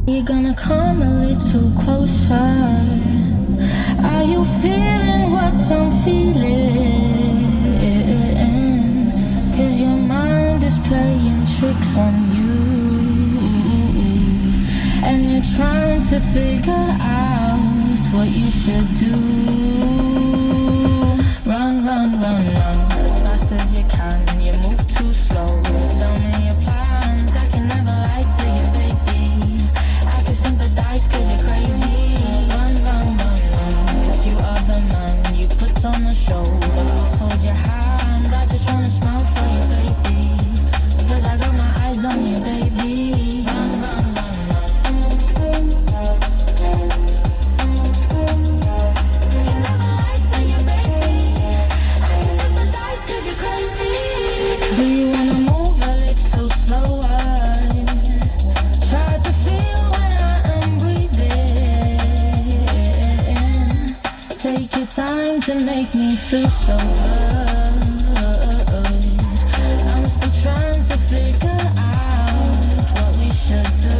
You're gonna come a little closer. Are you feeling what I'm feeling? 'Cause your mind is playing tricks on you, and you're trying to figure out what you should do. Run, run, run, run as fast as you can. You move too slow. Tell me your plans. I can never lie to you, baby. I can sympathize 'cause you're crazy. Run, run, run, run, 'cause you are the man. You put on the show, but I'll hold your hand. I just wanna smile for you, baby, because I got my eyes on you, baby. Run, run, run, run. You never lie to you, baby. I can sympathize 'cause you're crazy. Do you wanna move a little slower? Try to feel when I am breathing. Take your time to make me feel so good. I'm still trying to figure out what we should do.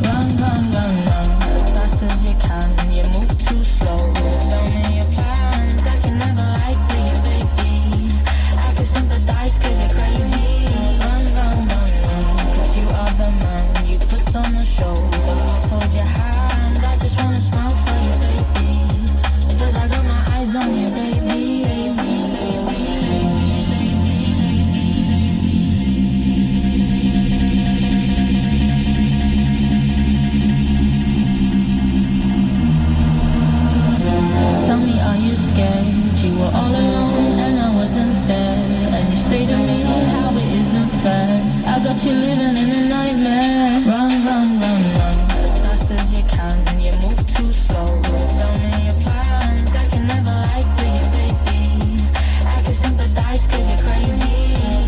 Run, run, run, run as fast as you can. You move too slow. Tell me your plans. I can never lie to you, baby. I can sympathize 'cause you're crazy. Run, run, run, run, 'cause you are the man. You put on the show, but I'll hold your hand. I just wanna smile for you, baby, because I got my eyes on you, baby. Tell me, are you scared? You were all alone and I wasn't there. And you say to me how it isn't fair. I got you living in a nightmare. Run, run, run, run as fast as you can. You move too slow. Tell me your plans. I can never lie to you, baby. I can sympathize 'cause you're crazy.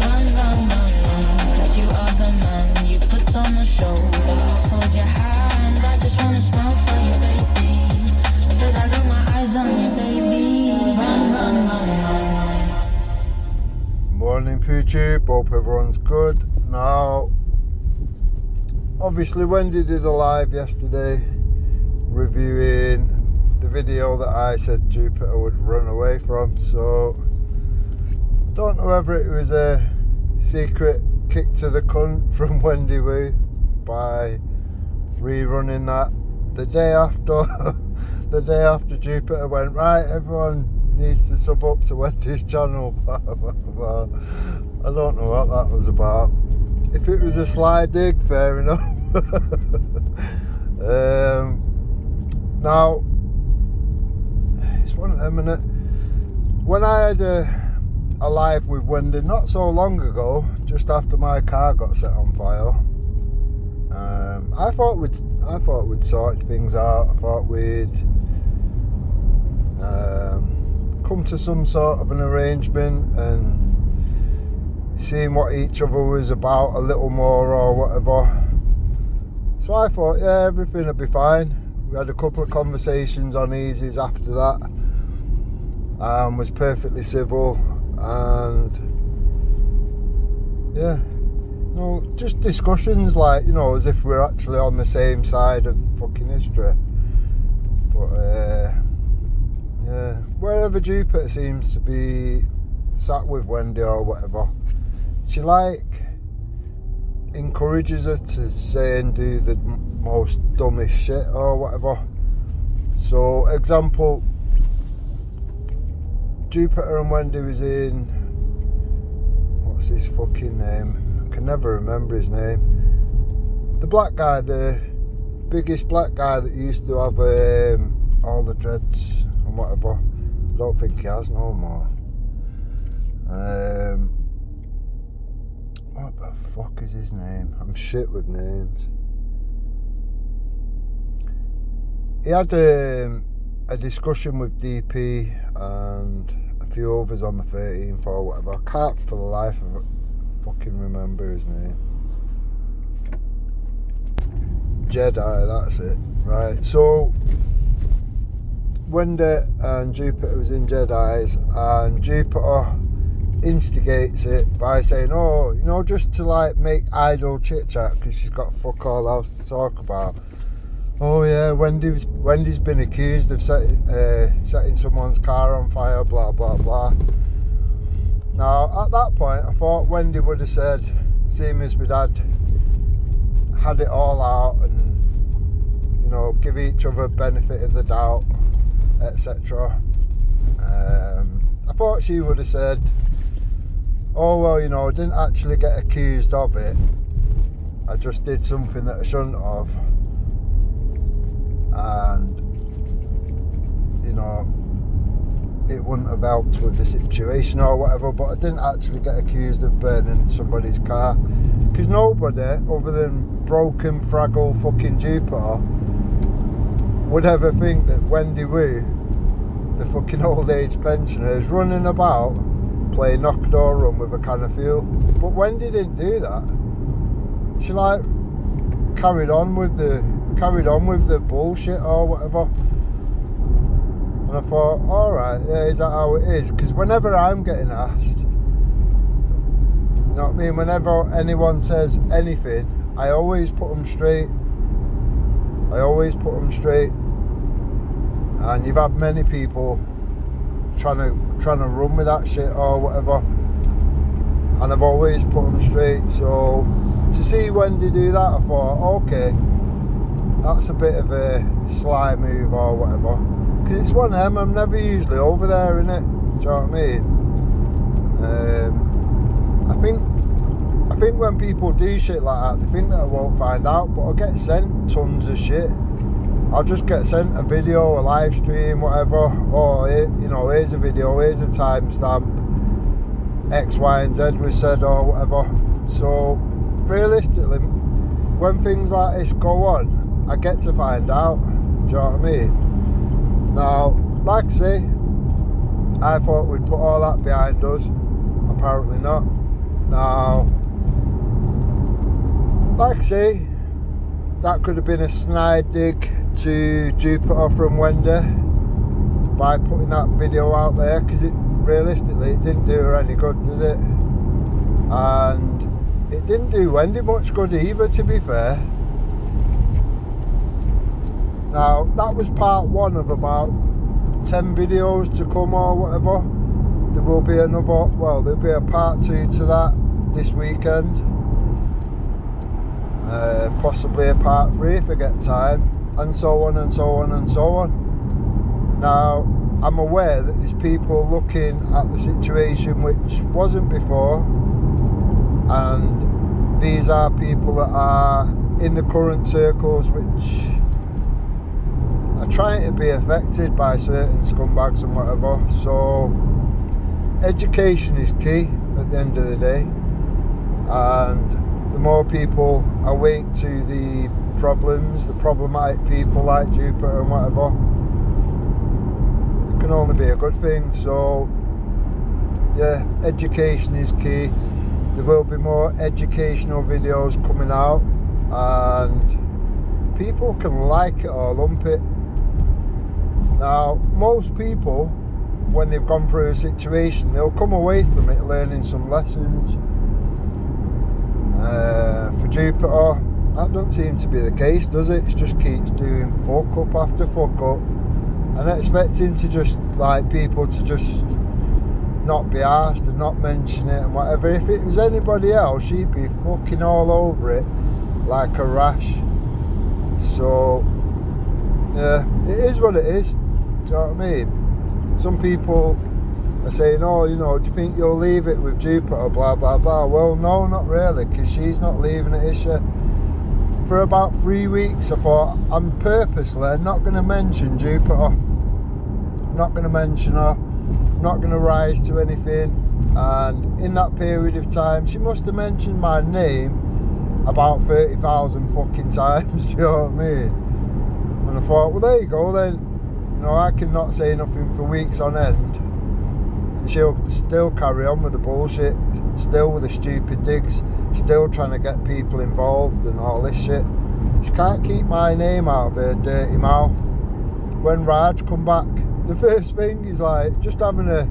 Run, run, run, run, 'cause you are the man. You put on the show, but I'll hold your hand. I just wanna smile for you, baby, because I got my eyes on you, baby. Run, run, run, run. Morning, YouTube. Hope everyone's good. Now, obviously, Wendy did a live yesterday reviewing the video that I said Jupiter would run away from. So, don't know whether it was a secret kick to the cunt from Wendy Woo by rerunning that the day after the day after Jupiter went, right, everyone needs to sub up to Wendy's channel. I don't know what that was about. If it was a sly dig, fair enough. Now, it's one of them, innit? When I had a live with Wendy not so long ago, just after my car got set on fire, I thought we'd sorted things out. I thought we'd come to some sort of an arrangement and seeing what each other was about a little more or whatever. So I thought, yeah, everything would be fine. We had a couple of conversations on easies after that, was perfectly civil, and yeah, you know, just discussions like, you know, as if we're actually on the same side of fucking history. But yeah, wherever Jupiter seems to be sat with Wendy or whatever, she like encourages her to say and do the most dumbest shit or whatever. So, example, Jupiter and Wendy was in, what's his fucking name? I can never remember his name. The black guy, the biggest black guy that used to have all the dreads and whatever. I don't think he has no more. What the fuck is his name? I'm shit with names. He had a discussion with DP and a few others on the 13th or whatever. I can't for the life of it fucking remember his name. Jedi, that's it. Right, so Wendy and Jupiter was in Jedi's, and Jupiter instigates it by saying, oh, you know, just to like make idle chit chat because she's got fuck all else to talk about. Oh yeah, Wendy's been accused of setting someone's car on fire, blah blah blah. Now at that point I thought Wendy would have said, seeing as we'd had it all out and, you know, give each other benefit of the doubt, etc. I thought she would have said, oh well, you know, I didn't actually get accused of it, I just did something that I shouldn't have, and, you know, it wouldn't have helped with the situation or whatever, but I didn't actually get accused of burning somebody's car, because nobody other than broken, fragile fucking Jupiter would ever think that Wendy Wu, the fucking old age pensioner, is running about playing knock door run with a can of fuel. But Wendy didn't do that. She like carried on with the bullshit or whatever. And I thought, alright, yeah, is that how it is? Because whenever I'm getting asked, you know what I mean, whenever anyone says anything, I always put them straight. And you've had many people trying to run with that shit or whatever, and I've always put them straight. So to see Wendy do that, I thought, okay, that's a bit of a sly move or whatever, because it's one of them, I'm never usually over there, innit? Do you know what I mean? I think when people do shit like that, they think that I won't find out, but I get sent tons of shit. I'll just get sent a video, a live stream, whatever, or, you know, here's a video, here's a timestamp, X, Y and Z was said or whatever. So realistically, when things like this go on, I get to find out. Do you know what I mean? Now, like I say, I thought we'd put all that behind us. Apparently not. Now, like I say, that could have been a snide dig to Jupiter from Wendy by putting that video out there, because realistically it didn't do her any good, did it? And it didn't do Wendy much good either, to be fair. Now, that was part one of about 10 videos to come or whatever. There will be there'll be a part 2 to that this weekend. Possibly a part 3 if I get time, and so on and so on and so on. Now, I'm aware that there's people looking at the situation which wasn't before, and these are people that are in the current circles which are trying to be affected by certain scumbags and whatever. So education is key at the end of the day, and the more people awake to the problems, the problematic people like Jupiter and whatever, it can only be a good thing. So yeah, education is key. There will be more educational videos coming out, and people can like it or lump it. Now, most people, when they've gone through a situation, they'll come away from it learning some lessons. For Jupiter, that doesn't seem to be the case, does it? It just keeps doing fuck up after fuck up, and expecting to just like people to just not be arsed and not mention it and whatever. If it was anybody else, she'd be fucking all over it like a rash. So yeah, it is what it is. Do you know what I mean? Some people are saying, oh, you know, do you think you'll leave it with Jupiter, blah blah blah. Well, no, not really, because she's not leaving it, is she? For about 3 weeks I thought, I'm purposely not going to mention Jupiter, I'm not going to mention her, I'm not going to rise to anything. And in that period of time, she must have mentioned my name about 30,000 fucking times. Do you know what I mean? And I thought, well, there you go then, you know, I can not say nothing for weeks on end, and she'll still carry on with the bullshit, still with the stupid digs, still trying to get people involved and all this shit. She can't keep my name out of her dirty mouth. When Raj come back, the first thing is like just having a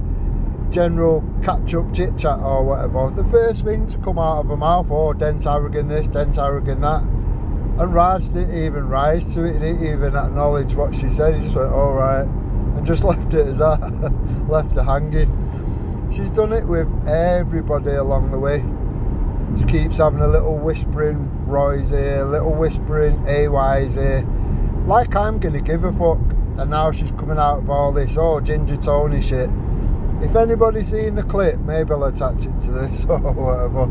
general catch-up chit-chat or whatever, the first thing to come out of her mouth, oh, Dent Harrigan this, Dent Harrigan that, and Raj didn't even rise to it, he didn't even acknowledge what she said, he just went, all right, and just left it as that, left her hanging. She's done it with everybody along the way. She keeps having a little whispering Roy's here, a little whispering AY's here, like I'm going to give a fuck. And now she's coming out of all this, oh, Ginger Tony shit. If anybody's seen the clip, maybe I'll attach it to this or whatever.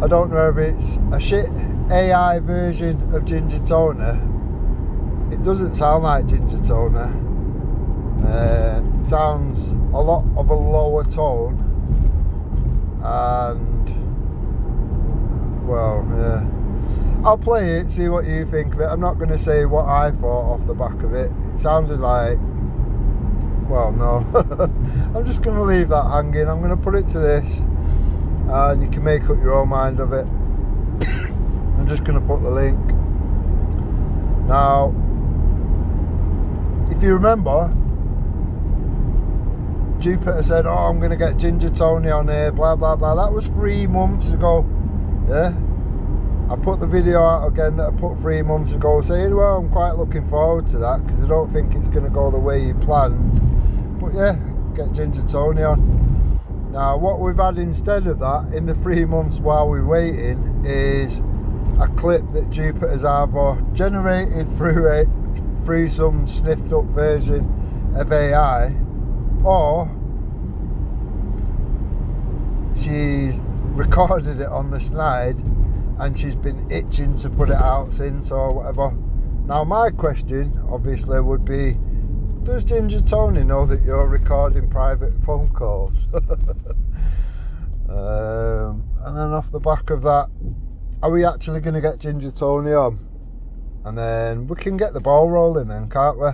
I don't know if it's a shit AI version of Ginger Toner. It doesn't sound like Ginger Toner. It sounds a lot of a lower tone. And, well, yeah. I'll play it, see what you think of it. I'm not going to say what I thought off the back of it. It sounded like, well, no. I'm just going to leave that hanging. I'm going to put it to this, and you can make up your own mind of it. I'm just going to put the link. Now, if you remember, Jupiter said, oh, I'm going to get Ginger Tony on here, blah, blah, blah. That was 3 months ago, yeah? I put the video out again that I put 3 months ago saying, well, I'm quite looking forward to that because I don't think it's going to go the way you planned. But yeah, get Ginger Tony on. Now, what we've had instead of that in the 3 months while we're waiting is a clip that Jupiter's either generated through some sniffed up version of AI, or she's recorded it on the slide and she's been itching to put it out since or whatever. Now my question obviously would be, does Ginger Tony know that you're recording private phone calls? And then off the back of that, are we actually going to get Ginger Tony on? And then we can get the ball rolling then, can't we?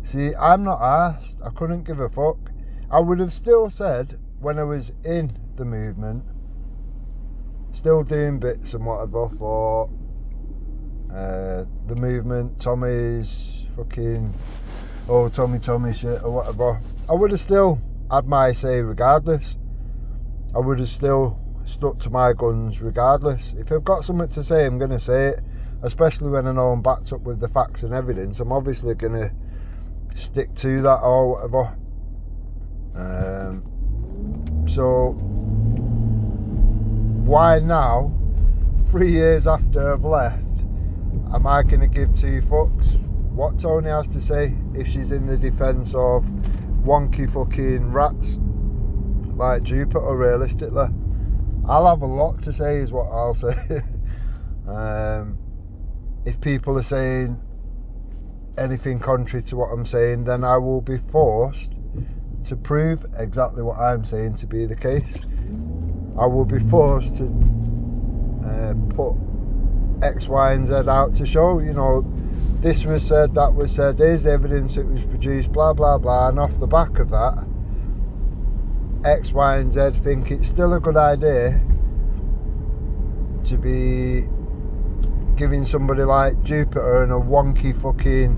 See, I'm not arsed. I couldn't give a fuck. I would have still said when I was in the movement, still doing bits and whatever for the movement, Tommy's fucking Tommy shit or whatever, I would have still had my say regardless. I would have still stuck to my guns regardless. If I've got something to say, I'm going to say it, especially when I know I'm backed up with the facts and evidence. I'm obviously going to stick to that or whatever. So why now, 3 years after I've left, am I going to give 2 fucks what Tony has to say if she's in the defence of wonky fucking rats like Jupiter? Realistically, I'll have a lot to say is what I'll say. If people are saying anything contrary to what I'm saying, then I will be forced to prove exactly what I'm saying to be the case. I will be forced to put X, Y and Z out to show, you know, this was said, that was said, here's the evidence it was produced, blah blah blah, and off the back of that, X, Y and Z think it's still a good idea to be giving somebody like Jupiter and a wonky fucking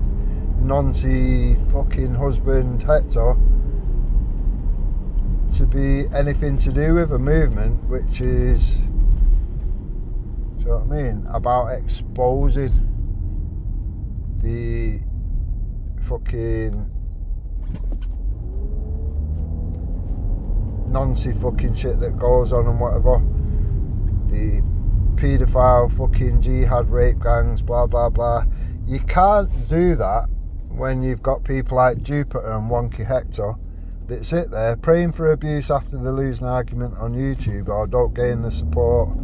noncy fucking husband Hector to be anything to do with a movement which is, do you know what I mean, about exposing the fucking noncy fucking shit that goes on and whatever, the paedophile fucking jihad rape gangs, blah blah blah. You can't do that when you've got people like Jupiter and wonky Hector that sit there praying for abuse after they lose an argument on YouTube or don't gain the support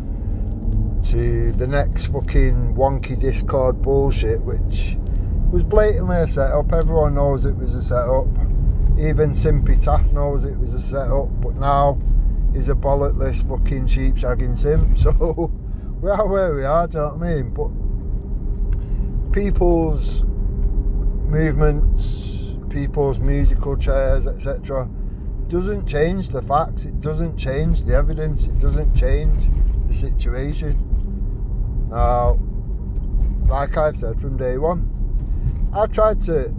to the next fucking wonky Discord bullshit, which was blatantly a setup. Everyone knows it was a setup. Even Simpy Taff knows it was a setup, but now he's a bollockless fucking sheep shagging simp. So we are where we are, do you know what I mean? But people's movements, people's musical chairs, etc., doesn't change the facts, it doesn't change the evidence, it doesn't change the situation. Now, like I've said from day one, I've tried to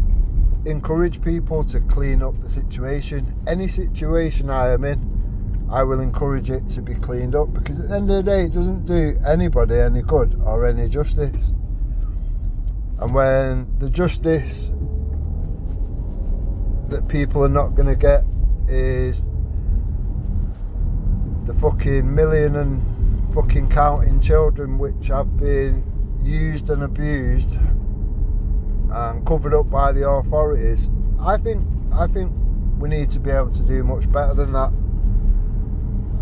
encourage people to clean up the situation. Any situation I am in, I will encourage it to be cleaned up, because at the end of the day, it doesn't do anybody any good or any justice. And when the justice that people are not going to get is the fucking million and fucking counting children which have been used and abused and covered up by the authorities, I think we need to be able to do much better than that.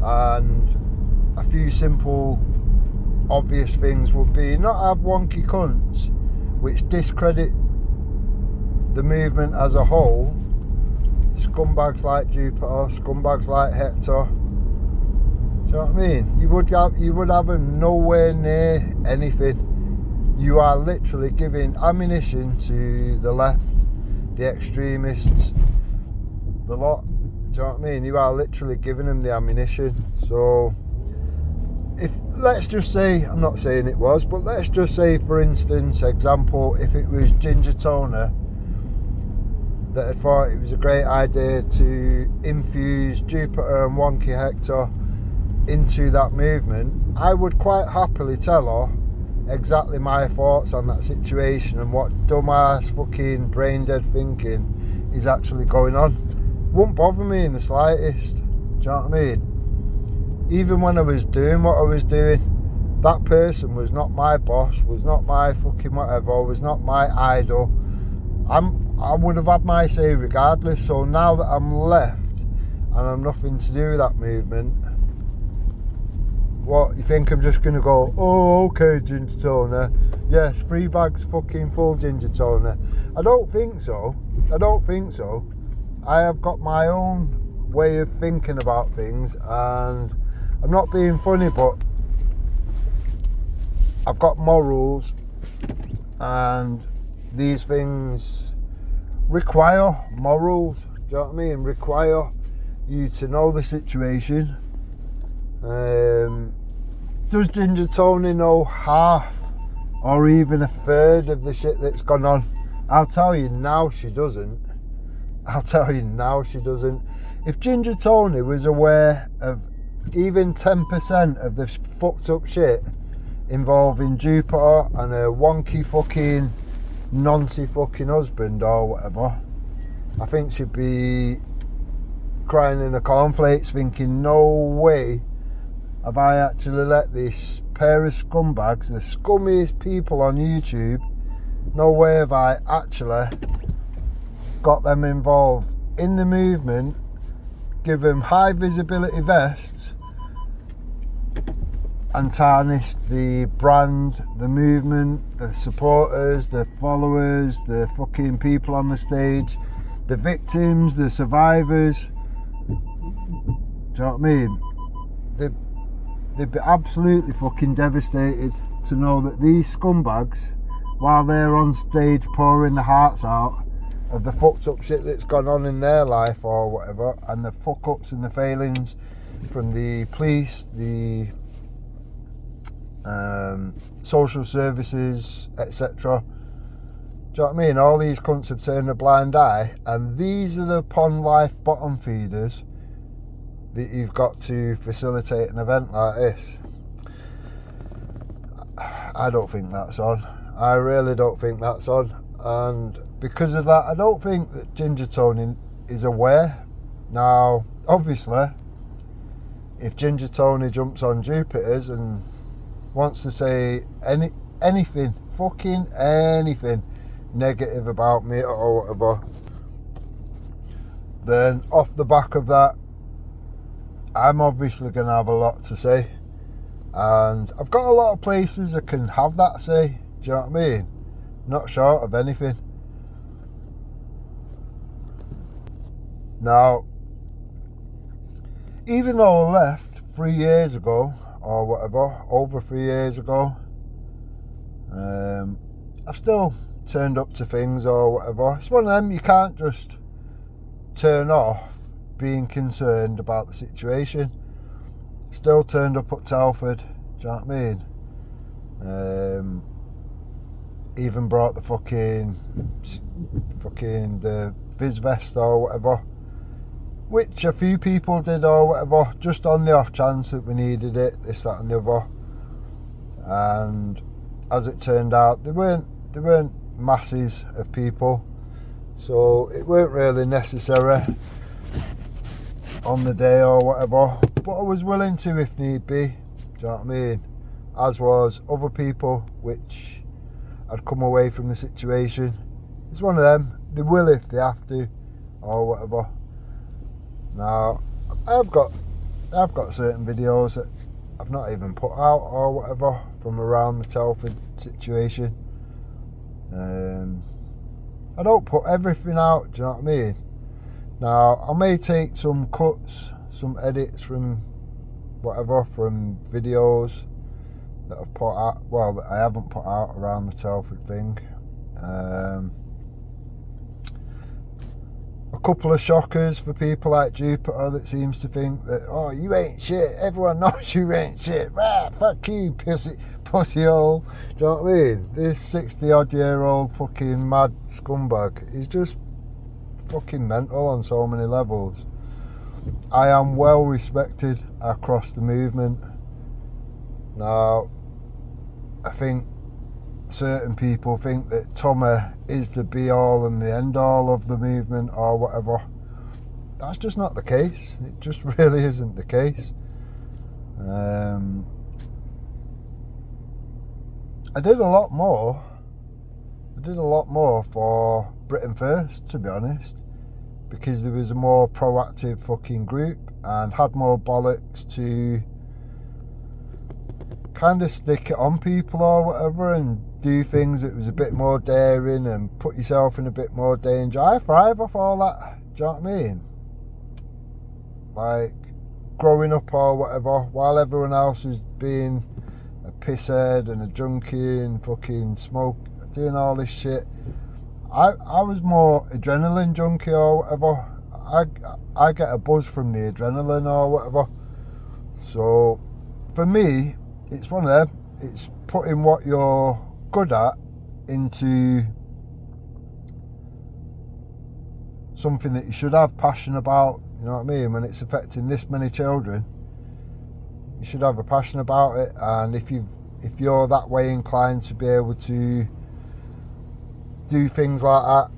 And a few simple, obvious things would be not have wonky cunts which discredit the movement as a whole. Scumbags like Jupiter, scumbags like Hector. Do you know what I mean? You would have them nowhere near anything. You are literally giving ammunition to the left, the extremists, the lot. Do you know what I mean? You are literally giving them the ammunition. So, if, let's just say, I'm not saying it was, but let's just say, for instance, example, if it was Ginger Toner that had thought it was a great idea to infuse Jupiter and Wonky Hector into that movement, I would quite happily tell her exactly my thoughts on that situation and what dumbass fucking brain dead thinking is actually going on. Won't bother me in the slightest. Do you know what I mean? Even when I was doing what I was doing, that person was not my boss, was not my fucking whatever, was not my idol. I would have had my say regardless. So now that I'm left and I'm nothing to do with that movement, what, you think I'm just going to go, oh, okay, Ginger Toner, yes, 3 bags fucking full Ginger Toner? I don't think so. I have got my own way of thinking about things, and I'm not being funny, but I've got morals, and these things require morals. Do you know what I mean? Require you to know the situation. Does Ginger Tony know half or even a third of the shit that's gone on? I'll tell you now she doesn't. If Ginger Tony was aware of even 10% of this fucked up shit involving Jupiter and a wonky fucking noncy fucking husband or whatever, I think she'd be crying in the cornflakes thinking, no way have I actually let this pair of scumbags, the scummiest people on YouTube, no way have I actually got them involved in the movement, give them high visibility vests and tarnish the brand, the movement, the supporters, the followers, the fucking people on the stage, the victims, the survivors. Do you know what I mean? They'd be absolutely fucking devastated to know that these scumbags, while they're on stage pouring the hearts out of the fucked up shit that's gone on in their life or whatever, and the fuck ups and the failings from the police, the social services, etc. Do you know what I mean? All these cunts have turned a blind eye, and these are the pond life bottom feeders that you've got to facilitate an event like this. I don't think that's on. I really don't think that's on. And because of that, I don't think that Ginger Tony is aware. Now, obviously, if Ginger Tony jumps on Jupiter's and wants to say anything, fucking anything negative about me or whatever, then off the back of that, I'm obviously going to have a lot to say. And I've got a lot of places I can have that say. Do you know what I mean? Not short of anything. Now, even though I left 3 years ago or whatever, over 3 years ago, I've still turned up to things or whatever. It's one of them you can't just turn off being concerned about the situation. Still turned up at Telford. Do you know what I mean? Even brought the fucking fucking the Viz vest or whatever, which a few people did or whatever, just on the off chance that we needed it, this, that and the other. And as it turned out, there weren't masses of people, so it weren't really necessary on the day or whatever, but I was willing to if need be, do you know what I mean? As was other people which had come away from the situation. It's one of them, they will if they have to or whatever. Now I've got certain videos that I've not even put out or whatever from around the Telford situation. I don't put everything out, do you know what I mean? Now I may take some cuts, some edits from whatever, from videos that I've put out, well, that I haven't put out around the Telford thing. A couple of shockers for people like Jupiter that seems to think that, oh, you ain't shit, everyone knows you ain't shit, rah, fuck you, pussy hole. Do you know what I mean? This 60 odd year old fucking mad scumbag is just fucking mental on so many levels. I am well respected across the movement. Now, I think certain people think that Tommy is the be all and the end all of the movement or whatever. That's just not the case. It just really isn't the case. I did a lot more for Britain First, to be honest, because there was a more proactive fucking group and had more bollocks to kind of stick it on people or whatever and do things that was a bit more daring and put yourself in a bit more danger. I thrive off all that, do you know what I mean? Like, growing up or whatever, while everyone else was being a pisshead and a junkie and fucking doing all this shit, I was more adrenaline junkie or whatever. I get a buzz from the adrenaline or whatever. So, for me, it's one of them. It's putting what you're good at into something that you should have passion about, you know what I mean? When it's affecting this many children, you should have a passion about it. And if you're that way inclined to be able to do things like that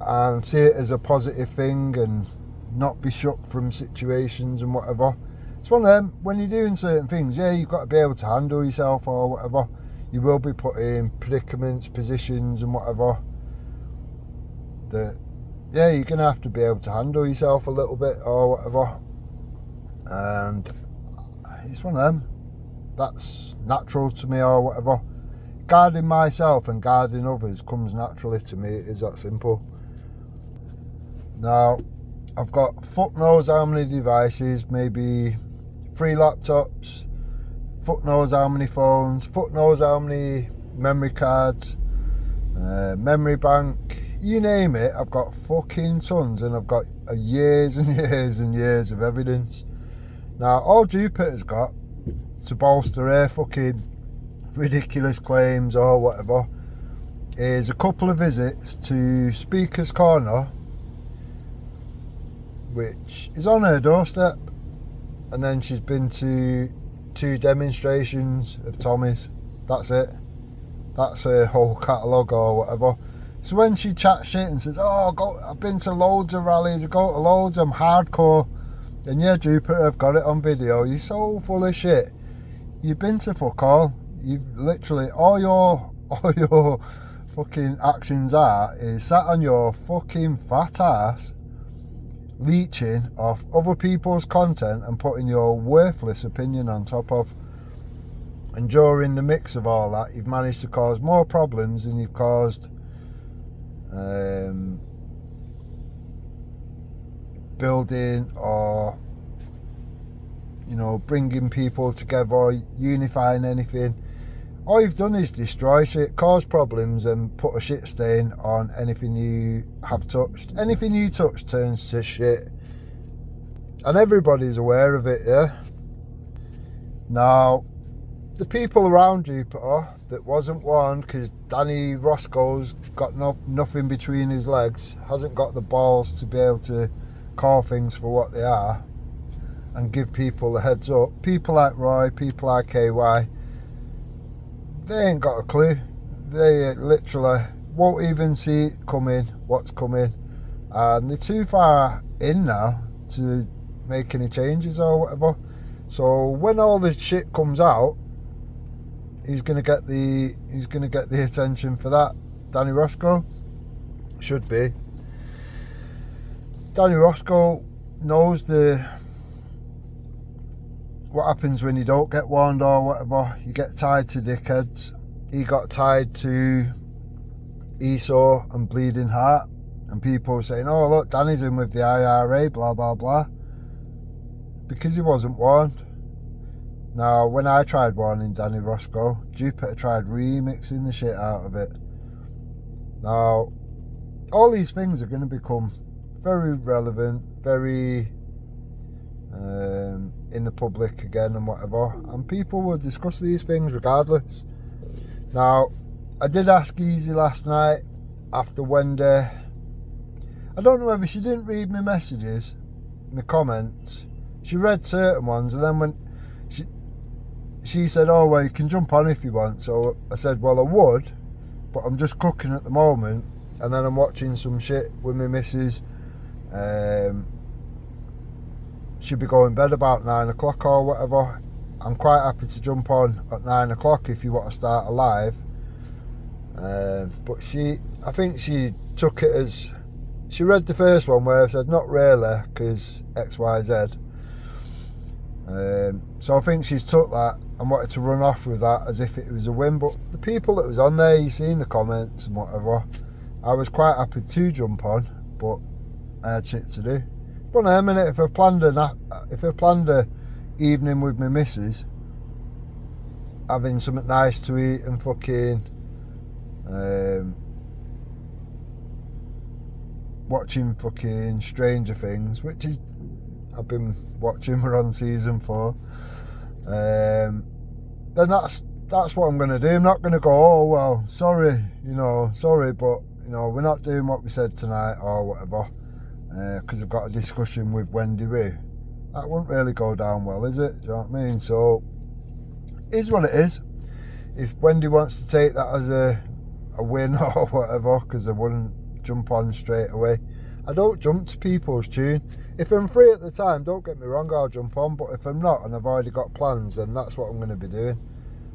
and see it as a positive thing and not be shook from situations and whatever, it's one of them. When you're doing certain things, yeah, you've got to be able to handle yourself or whatever. You will be put in predicaments, positions and whatever that, yeah, you're going to have to be able to handle yourself a little bit or whatever. And it's one of them. That's natural to me or whatever. Guarding myself and guarding others comes naturally to me. It is that simple. Now, I've got fuck knows how many devices, maybe 3 laptops, fuck knows how many phones, fuck knows how many memory cards, memory bank, you name it. I've got fucking tons, and I've got years and years and years of evidence. Now, all Jupiter's got to bolster her fucking ridiculous claims or whatever is a couple of visits to Speaker's Corner, which is on her doorstep, and then she's been to 2 demonstrations of Tommy's. That's it. That's her whole catalogue or whatever. So when she chats shit and says, oh, I've been to loads of rallies, I go to loads, I'm hardcore, and yeah, Jupiter, I've got it on video, you're so full of shit. You've been to fuck all. You've literally, all your fucking actions is sat on your fucking fat ass, leeching off other people's content and putting your worthless opinion on top of. And during the mix of all that, you've managed to cause more problems than you've caused building or, you know, bringing people together, unifying anything. All you've done is destroy shit, cause problems, and put a shit stain on anything you have touched. Anything you touch turns to shit. And everybody's aware of it, yeah? Now, the people around Jupiter that wasn't warned, because Danny Roscoe's got nothing between his legs, hasn't got the balls to be able to call things for what they are and give people the heads up. People like Roy, people like KY, they ain't got a clue. They literally won't even see it coming, what's coming, and they're too far in now to make any changes or whatever. So when all this shit comes out, he's gonna get the attention for that. Danny Roscoe should be. Danny Roscoe knows what happens when you don't get warned or whatever. You get tied to dickheads. He got tied to Esau and Bleeding Heart, and people were saying, oh look, Danny's in with the IRA, blah blah blah, because he wasn't warned. Now, when I tried warning Danny Roscoe, Jupiter tried remixing the shit out of it. Now, all these things are going to become very relevant, very in the public again and whatever, and people will discuss these things regardless. Now, I did ask Easy last night after Wendy. I don't know whether she didn't read my messages, my comments. She read certain ones, and then when she said, oh well, you can jump on if you want. So I said, well I would, but I'm just cooking at the moment, and then I'm watching some shit with my missus. She'll be going to bed about 9 o'clock or whatever. I'm quite happy to jump on at 9 o'clock if you want to start a live. But I think she took it as, she read the first one where I said not really because XYZ. So I think she's took that and wanted to run off with that as if it was a win. But the people that was on there, you seen the comments and whatever, I was quite happy to jump on, but I had shit to do. But in a minute, if I've planned a evening with my missus, having something nice to eat and fucking watching fucking Stranger Things, which is, I've been watching, we're on season 4, then that's what I'm going to do. I'm not going to go, oh well, sorry, but we're not doing what we said tonight or whatever, because I've got a discussion with Wendy Wee. That wouldn't really go down well, is it? Do you know what I mean? So, is what it is. If Wendy wants to take that as a win or whatever, because I wouldn't jump on straight away. I don't jump to people's tune. If I'm free at the time, don't get me wrong, I'll jump on, but if I'm not and I've already got plans, then that's what I'm going to be doing.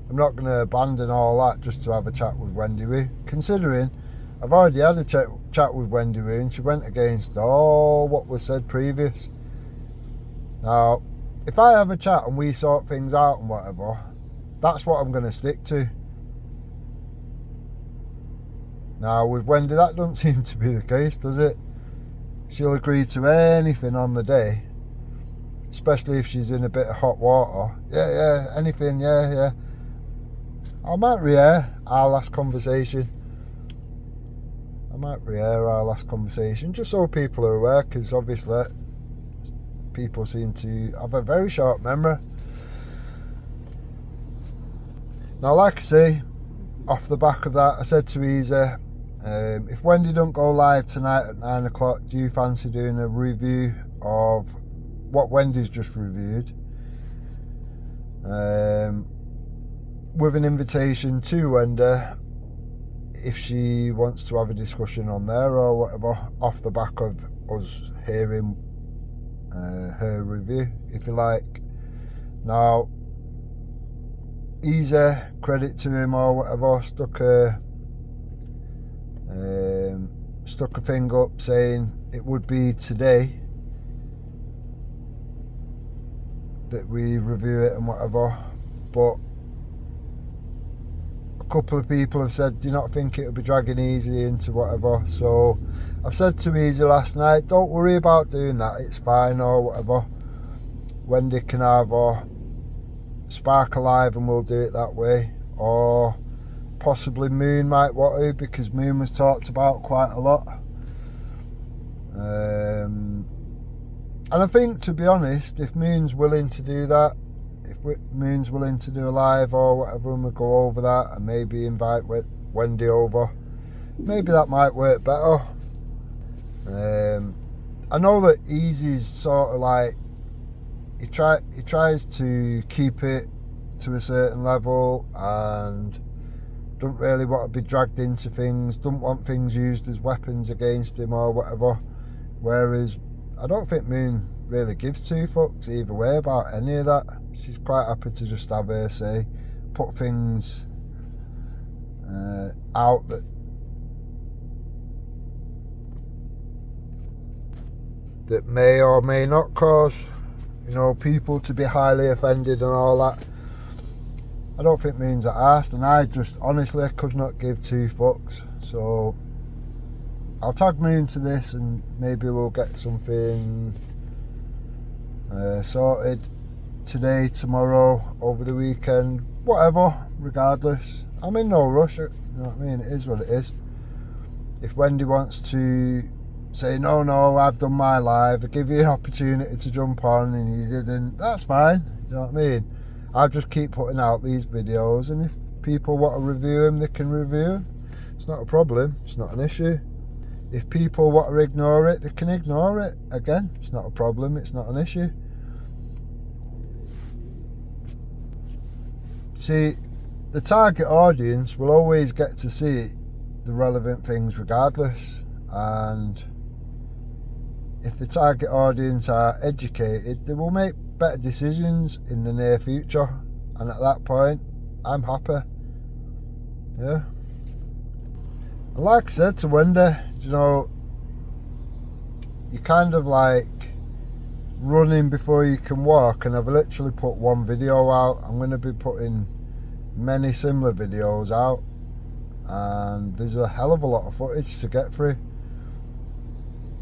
I'm not going to abandon all that just to have a chat with Wendy Wee, considering I've already had a chat with Wendy Wee and she went against all what was said previous. Now, if I have a chat and we sort things out and whatever, that's what I'm going to stick to. Now, with Wendy, that doesn't seem to be the case, does it? She'll agree to anything on the day, especially if she's in a bit of hot water. Yeah, anything, yeah. I might re-air our last conversation. Just so people are aware, because obviously people seem to have a very short memory. Now, like I say, off the back of that, I said to Easy, if Wendy don't go live tonight at 9 o'clock, do you fancy doing a review of what Wendy's just reviewed? With an invitation to Wendy, if she wants to have a discussion on there or whatever, off the back of us hearing her review, if you like. Now, Easy, credit to him or whatever, stuck a thing up saying it would be today that we review it and whatever, but a couple of people have said, do you not think it would be dragging Easy into whatever? So I've said to Easy last night, don't worry about doing that, it's fine or whatever. Wendy can either spark alive and we'll do it that way, or possibly Moon might want to, because Moon was talked about quite a lot. And I think, to be honest, if Moon's willing to do that, if Moon's willing to do a live or whatever, and we go over that and maybe invite Wendy over, maybe that might work better. I know that Easy's sort of like, he tries to keep it to a certain level and don't really want to be dragged into things, don't want things used as weapons against him or whatever, whereas I don't think Moon really gives two fucks either way about any of that. She's quite happy to just have her say, put things out that may or may not cause, you know, people to be highly offended and all that. I don't think Moon's at arse, and I just honestly could not give two fucks. So I'll tag Moon to this and maybe we'll get something sorted today, tomorrow, over the weekend, whatever, regardless. I'm in no rush, you know what I mean? It is what it is. If Wendy wants to say, no, I've done my live, I give you an opportunity to jump on and you didn't, that's fine, you know what I mean? I'll just keep putting out these videos, and if people want to review them, they can review them. It's not a problem, it's not an issue. If people want to ignore it, they can ignore it. Again, it's not a problem, it's not an issue. See, the target audience will always get to see the relevant things regardless, and if the target audience are educated, they will make better decisions in the near future, and at that point I'm happy. Yeah. And like I said to Wendy, you know, you kind of like running before you can walk, and I've literally put one video out. I'm going to be putting many similar videos out, and there's a hell of a lot of footage to get through.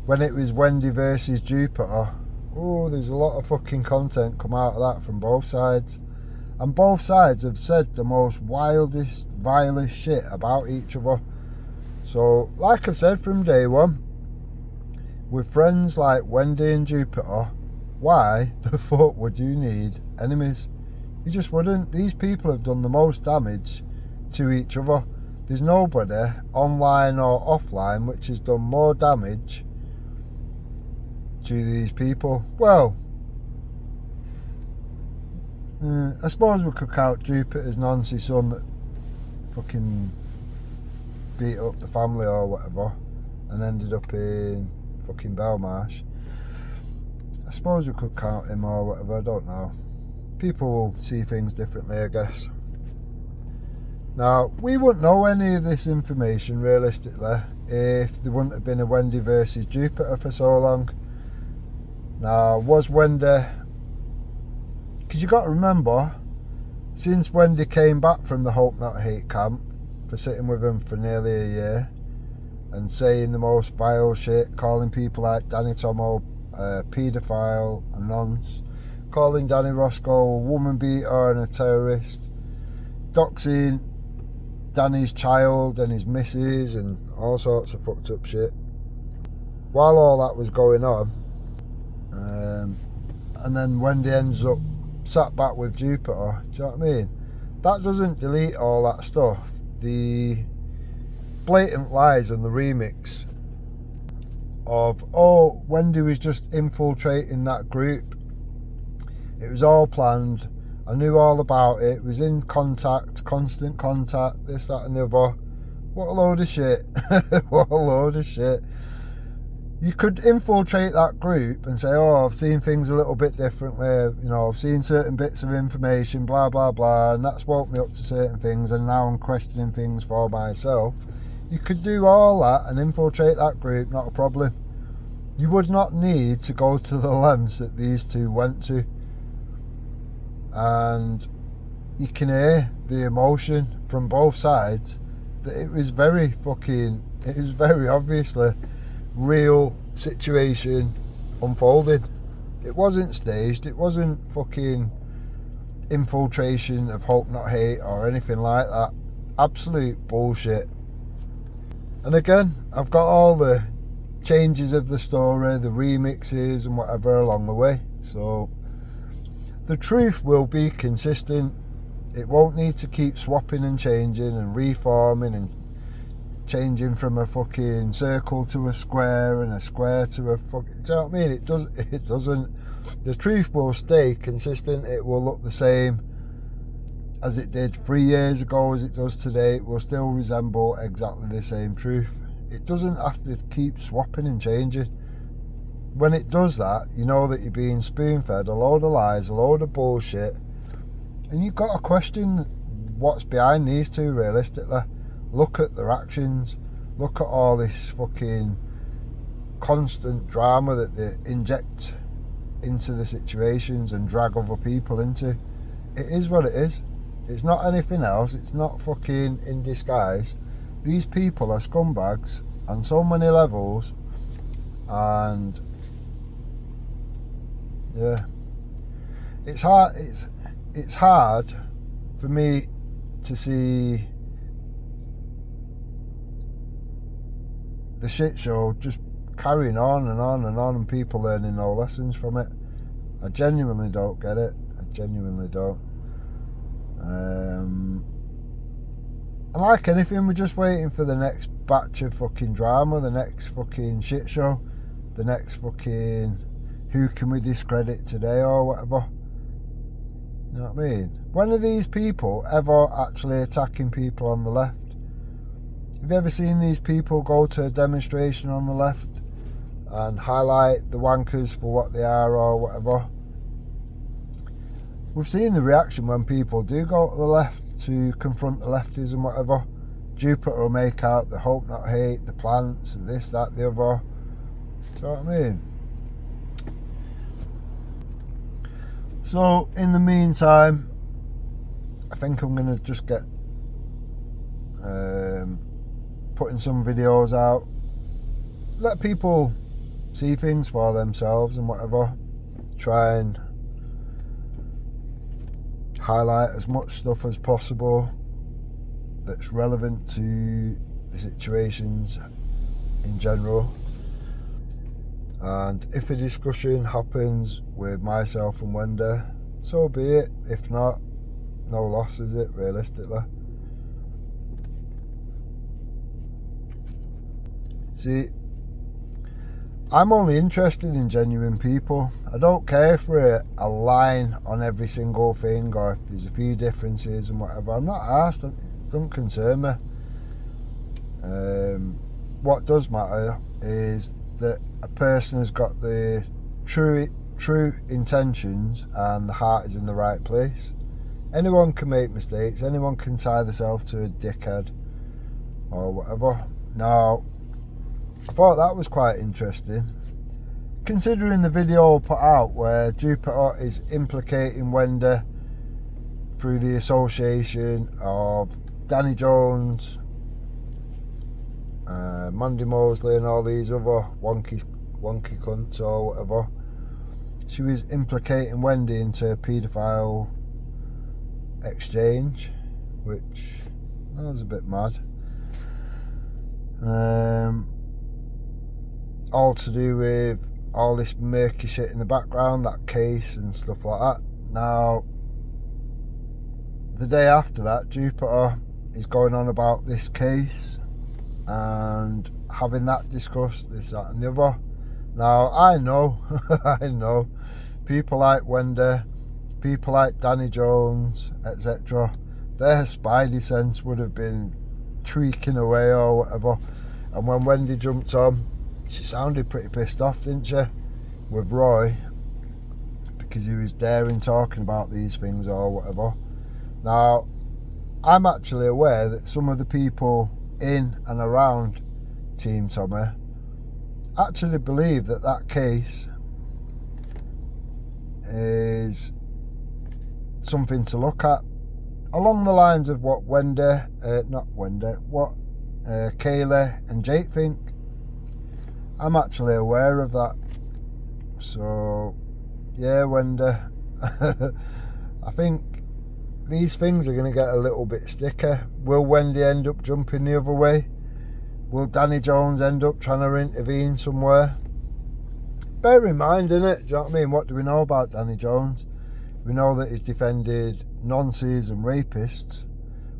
When it was Wendy versus Jupiter, oh, there's a lot of fucking content come out of that from both sides, and both sides have said the most wildest, vilest shit about each other. So like I've said from day one, with friends like Wendy and Jupiter, why the fuck would you need enemies? You just wouldn't. These people have done the most damage to each other. There's nobody online or offline which has done more damage to these people. Well, I suppose we could count Jupiter's Nancy's son that fucking beat up the family or whatever and ended up in fucking Belmarsh. I suppose we could count him or whatever, I don't know. People will see things differently, I guess. Now, we wouldn't know any of this information realistically if there wouldn't have been a Wendy versus Jupiter for so long. Now, was Wendy, because you got to remember, since Wendy came back from the Hope Not Hate camp for sitting with him for nearly a year and saying the most vile shit, calling people like Danny Tomo a paedophile, a nonce, calling Danny Roscoe a woman beater and a terrorist, doxing Danny's child and his missus and all sorts of fucked up shit. While all that was going on, and then Wendy ends up sat back with Jupiter, do you know what I mean? That doesn't delete all that stuff. The blatant lies and the remix of, oh, Wendy was just infiltrating that group, it was all planned, I knew all about it, was in contact, constant contact, this, that and the other. What a load of shit. What a load of shit. You could infiltrate that group and say, oh, I've seen things a little bit differently, you know, I've seen certain bits of information, blah blah blah, and that's woke me up to certain things, and now I'm questioning things for myself. You could do all that and infiltrate that group, not a problem. You would not need to go to the lengths that these two went to. And you can hear the emotion from both sides that it was very obviously real situation unfolded. It wasn't staged, it wasn't fucking infiltration of Hope Not Hate or anything like that. Absolute bullshit. And again, I've got all the changes of the story, the remixes and whatever along the way, so The truth will be consistent. It won't need to keep swapping and changing and reforming and changing from a fucking circle to a square and a square to a fucking... Do you know what I mean? It doesn't. The truth will stay consistent. It will look the same as it did 3 years ago as it does today. It will still resemble exactly the same truth. It doesn't have to keep swapping and changing. When it does that, you know that you're being spoon-fed a load of lies, a load of bullshit, and you've got to question what's behind these two realistically. Look at their actions. Look at all this fucking constant drama that they inject into the situations and drag other people into. It is what it is. It's not anything else. It's not fucking in disguise. These people are scumbags on so many levels, and yeah, it's hard. It's hard for me to see the shit show just carrying on and on and on, and people learning no lessons from it. I genuinely don't get it. I genuinely don't. And like anything, we're just waiting for the next batch of fucking drama, the next fucking shit show, the next fucking who can we discredit today or whatever. You know what I mean? When are these people ever actually attacking people on the left? Have you ever seen these people go to a demonstration on the left and highlight the wankers for what they are or whatever? We've seen the reaction when people do go to the left to confront the lefties and whatever. Jupiter will make out the hope not hate, the plants, and this, that, the other. Do you know what I mean? So, in the meantime, I think I'm going to just get putting some videos out. Let people see things for themselves and whatever. Try and highlight as much stuff as possible that's relevant to the situations in general. And if a discussion happens with myself and Wendy, so be it. If not, no loss, is it, realistically? See, I'm only interested in genuine people. I don't care if we're a line on every single thing or if there's a few differences and whatever. I'm not asked. It doesn't concern me. What does matter is that a person has got the true intentions and the heart is in the right place. Anyone can make mistakes. Anyone can tie themselves to a dickhead or whatever. Now, I thought that was quite interesting, considering the video I put out where Jupiter is implicating Wendy through the association of Danny Jones, Mandy Mosley and all these other wonky cunts or whatever. She was implicating Wendy into a paedophile exchange, which that was a bit mad. All to do with all this murky shit in the background, that case and stuff like that. Now, the day after that, Jupiter is going on about this case and having that discussed, this, that and the other. Now, I know, I know, people like Wendy, people like Danny Jones, etc., their spidey sense would have been tweaking away or whatever. And when Wendy jumped on, she sounded pretty pissed off, didn't she, with Roy, because he was daring talking about these things or whatever. Now, I'm actually aware that some of the people in and around Team Tommy actually believe that that case is something to look at, along the lines of what Kaylee and Jake think. I'm actually aware of that. So, yeah, Wendy, I think these things are going to get a little bit sticker. Will Wendy end up jumping the other way? Will Danny Jones end up trying to intervene somewhere? Bear in mind, innit? Do you know what I mean? What do we know about Danny Jones? We know that he's defended nonces and rapists.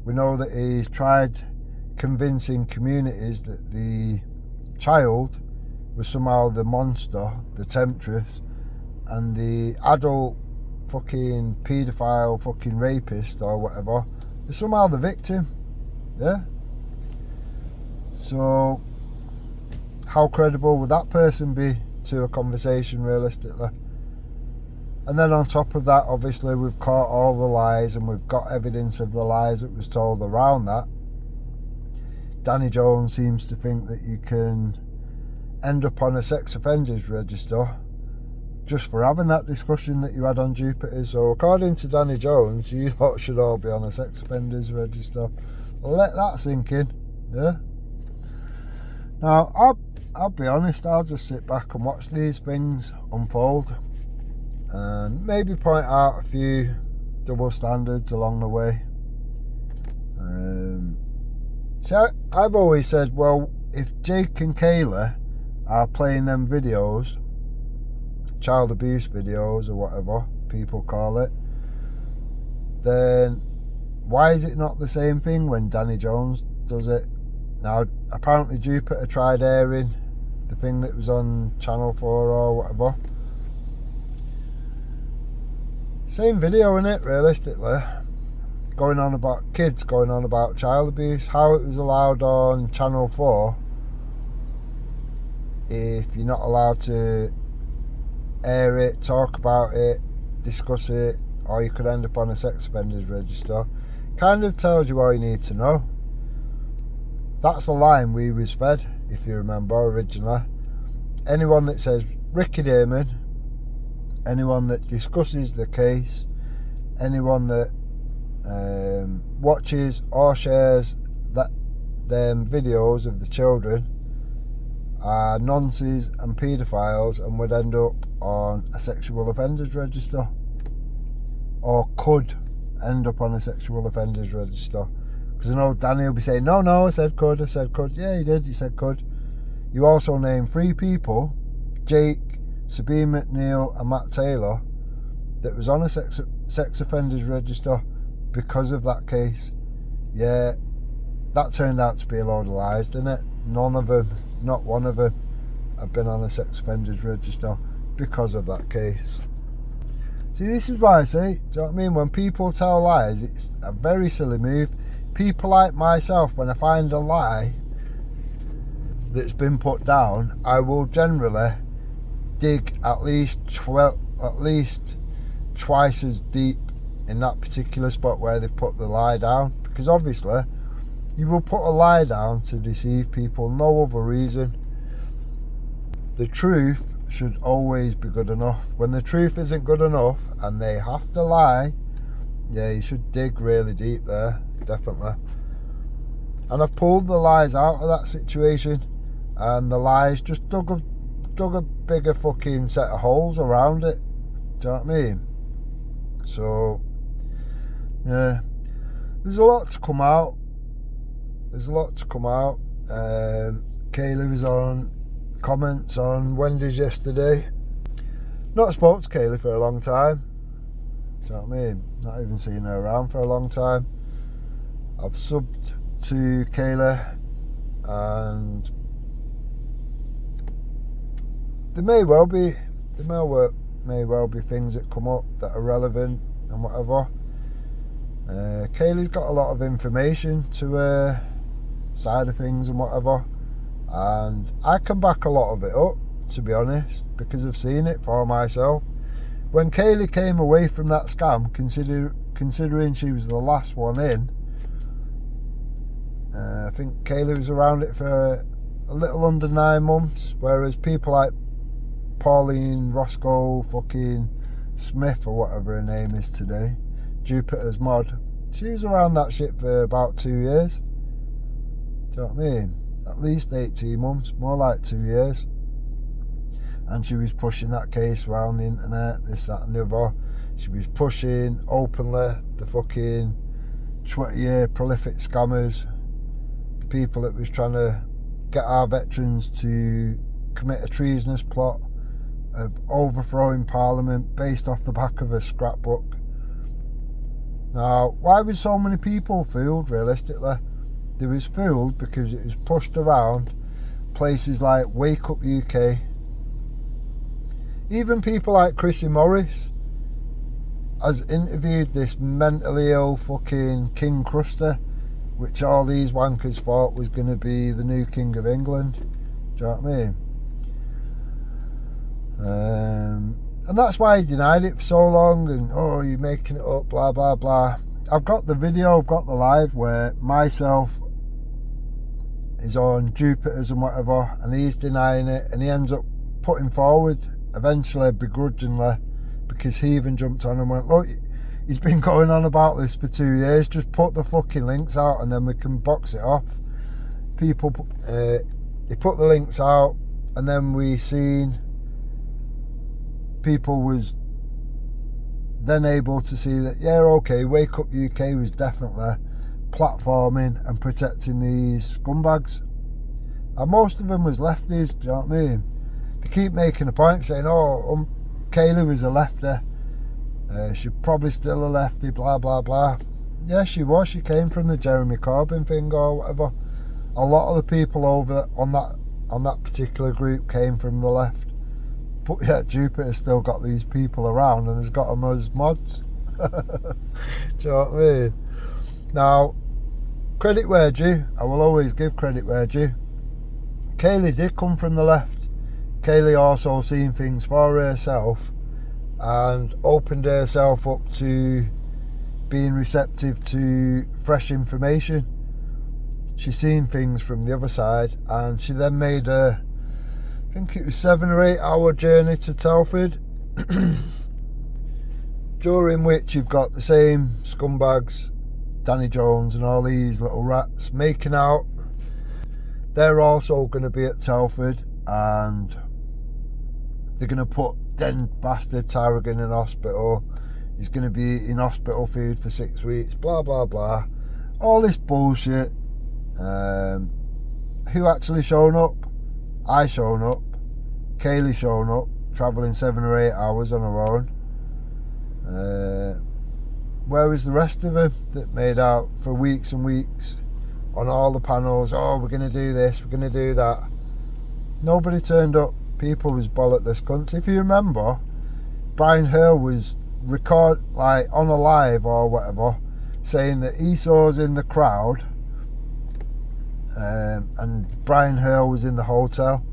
We know that he's tried convincing communities that the child was somehow the monster, the temptress, and the adult fucking paedophile, fucking rapist or whatever is somehow the victim. Yeah? So, how credible would that person be to a conversation realistically? And then on top of that, obviously we've caught all the lies and we've got evidence of the lies that was told around that. Danny Jones seems to think that you can end up on a sex offenders register just for having that discussion that you had on Jupiter. So according to Danny Jones, you lot should all be on a sex offenders register. Let that sink in, yeah? Now, I'll be honest, I'll just sit back and watch these things unfold and maybe point out a few double standards along the way. So I've always said, well, if Jake and Kayla are playing them videos, child abuse videos or whatever people call it, then why is it not the same thing when Danny Jones does it? Now, apparently Jupiter tried airing the thing that was on Channel 4 or whatever. Same video, innit, realistically. Going on about kids, going on about child abuse, how it was allowed on Channel 4 if you're not allowed to air it, talk about it, discuss it, or you could end up on a sex offenders register. Kind of tells you all you need to know. That's the line we was fed, if you remember originally. Anyone that says Ricky Damon, anyone that discusses the case, anyone that watches or shares that them videos of the children are nonces and paedophiles and would end up on a sexual offenders register, or could end up on a sexual offenders register. Because I know Danny will be saying, no, I said could. Yeah, you did, you said could. You also named 3 people, Jake, Sabine McNeil and Matt Taylor, that was on a sex offenders register because of that case. Yeah, that turned out to be a load of lies, didn't it? None of them, not one of them, have been on a sex offenders register because of that case. See, this is why I say, do you know what I mean? When people tell lies, it's a very silly move. People like myself, when I find a lie that's been put down, I will generally dig at least twice as deep in that particular spot where they've put the lie down, because obviously you will put a lie down to deceive people, no other reason. The truth should always be good enough. When the truth isn't good enough and they have to lie, yeah, you should dig really deep there, definitely. And I've pulled the lies out of that situation, and the lies just dug a bigger fucking set of holes around it. Do you know what I mean? So, yeah, there's a lot to come out. Kayla was on comments on Wendys yesterday. Not spoke to Kayla for a long time. Do you know what I mean? Not even seen her around for a long time. I've subbed to Kayla, and there may well be things that come up that are relevant and whatever. Kaylee's got a lot of information to her side of things and whatever, and I can back a lot of it up, to be honest, because I've seen it for myself. When Kaylee came away from that scam, considering she was the last one in, I think Kaylee was around it for a little under 9 months, whereas people like Pauline Roscoe fucking Smith, or whatever her name is today, Jupiter's mod, she was around that shit for about 2 years. Do you know what I mean? At least 18 months, more like 2 years. And she was pushing that case around the internet, this, that and the other. She was pushing openly the fucking 20-year prolific scammers, the people that was trying to get our veterans to commit a treasonous plot of overthrowing Parliament based off the back of a scrapbook. Now, why was so many people fooled realistically? They was fooled because it was pushed around places like Wake Up UK. Even people like Chrissy Morris has interviewed this mentally ill fucking King Cruster, which all these wankers thought was going to be the new King of England. Do you know what I mean? And that's why he denied it for so long, and oh, you're making it up, blah blah blah. I've got the video, I've got the live where myself is on Jupiter's and whatever, and he's denying it, and he ends up putting forward eventually begrudgingly, because he even jumped on and went, look, he's been going on about this for 2 years, just put the fucking links out and then we can box it off. People, he put the links out, and then we seen people was then able to see that, yeah, okay, Wake Up UK was definitely platforming and protecting these scumbags, and most of them was lefties. Do you know what I mean? They keep making a point saying, oh, Kayleigh was a lefty, she's probably still a lefty, blah blah blah. Yeah, she was. She came from the Jeremy Corbyn thing or whatever. A lot of the people over on that particular group came from the left. But yet Jupiter's still got these people around and has got them as mods. Do you know what I mean? Now, credit where due. I will always give credit where due. Kayleigh did come from the left. Kayleigh also seen things for herself and opened herself up to being receptive to fresh information. She's seen things from the other side, and she then made a, I think it was 7 or 8 hour journey to Telford, during which you've got the same scumbags, Danny Jones and all these little rats making out. They're also going to be at Telford, and they're going to put den bastard Tarragon in hospital. He's going to be in hospital food for 6 weeks, blah blah blah, all this bullshit. Who actually shown up? I shown up, Kayleigh shown up, travelling 7 or 8 hours on her own. Where was the rest of them that made out for weeks and weeks on all the panels? Oh, we're going to do this, we're going to do that. Nobody turned up. People was bollockless cunts. If you remember, Brian Hale was like on a live or whatever, saying that he saw us in the crowd, and Brian Hale was in the hotel,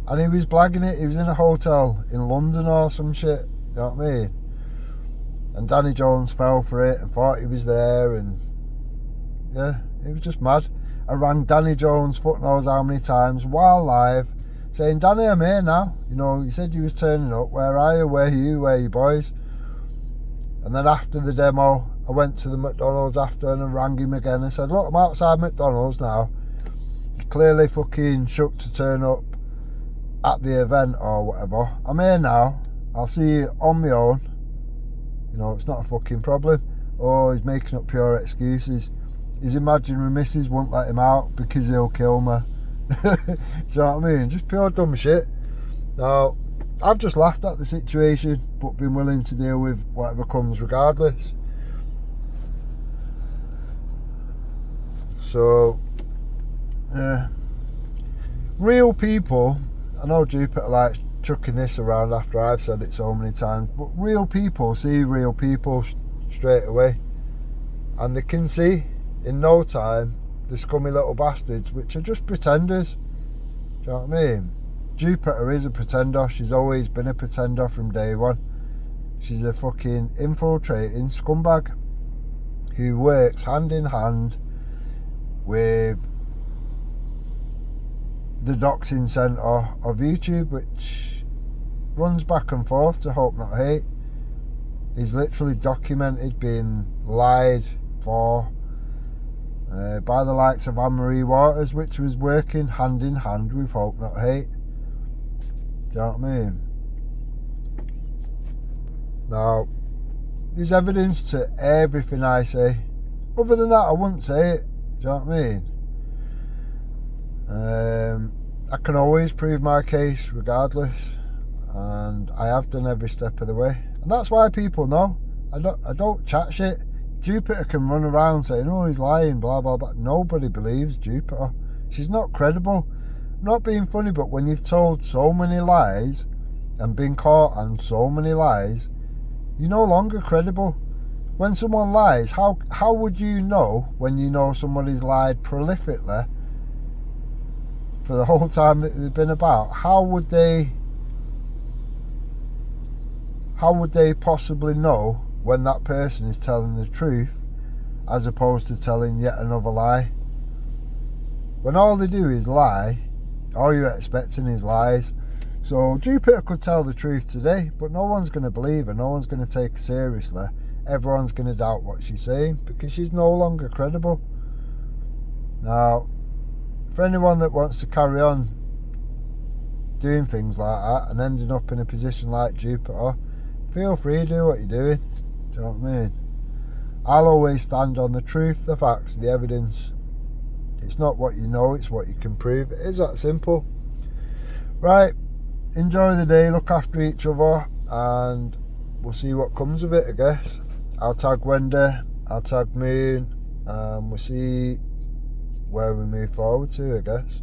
and he was blagging it. He was in a hotel in London or some shit, you know what I mean? And Danny Jones fell for it and thought he was there, and yeah, it was just mad. I rang Danny Jones fuck knows how many times while live, saying, Danny, I'm here now, you know, you said you was turning up, where are you, where are you boys? And then after the demo, I went to the McDonald's after and rang him again and said, look, I'm outside McDonald's now. He clearly fucking shook to turn up at the event or whatever. I'm here now, I'll see you on my own. You know, it's not a fucking problem. Oh, he's making up pure excuses. His imaginary missus won't let him out because he'll kill me. Do you know what I mean? Just pure dumb shit. Now, I've just laughed at the situation, but been willing to deal with whatever comes regardless. So, real people, I know Jupiter likes chucking this around after I've said it so many times, but real people see real people straight away, and they can see in no time the scummy little bastards which are just pretenders. Do you know what I mean? Jupiter is a pretender. She's always been a pretender from day one. She's a fucking infiltrating scumbag who works hand in hand with the doxing centre of YouTube, which runs back and forth to Hope Not Hate. He's literally documented being lied for by the likes of Anne-Marie Waters, which was working hand in hand with Hope Not Hate. Do you know what I mean? Now, there's evidence to everything I say. Other than that, I wouldn't say it. Do you know what I mean? I can always prove my case regardless. and I have done every step of the way, and that's why people know. I don't chat shit. Jupiter can run around saying, oh, he's lying, blah blah blah. Nobody believes Jupiter. She's not credible. I'm not being funny, but when you've told so many lies and been caught on so many lies, you're no longer credible. When someone lies, how would you know when you know somebody's lied prolifically for the whole time that they've been about? How would they possibly know when that person is telling the truth as opposed to telling yet another lie? When all they do is lie, all you're expecting is lies. So Jupiter could tell the truth today, but no one's going to believe her, no one's going to take her seriously. Everyone's going to doubt what she's saying because she's no longer credible. Now, for anyone that wants to carry on doing things like that and ending up in a position like Jupiter, feel free to do what you're doing. Do you know what I mean? I'll always stand on the truth, the facts, the evidence. It's not what you know, it's what you can prove. It is that simple. Right, enjoy the day, look after each other, and we'll see what comes of it, I guess. I'll tag Wendy, I'll tag Moon, and we'll see where we move forward to, I guess.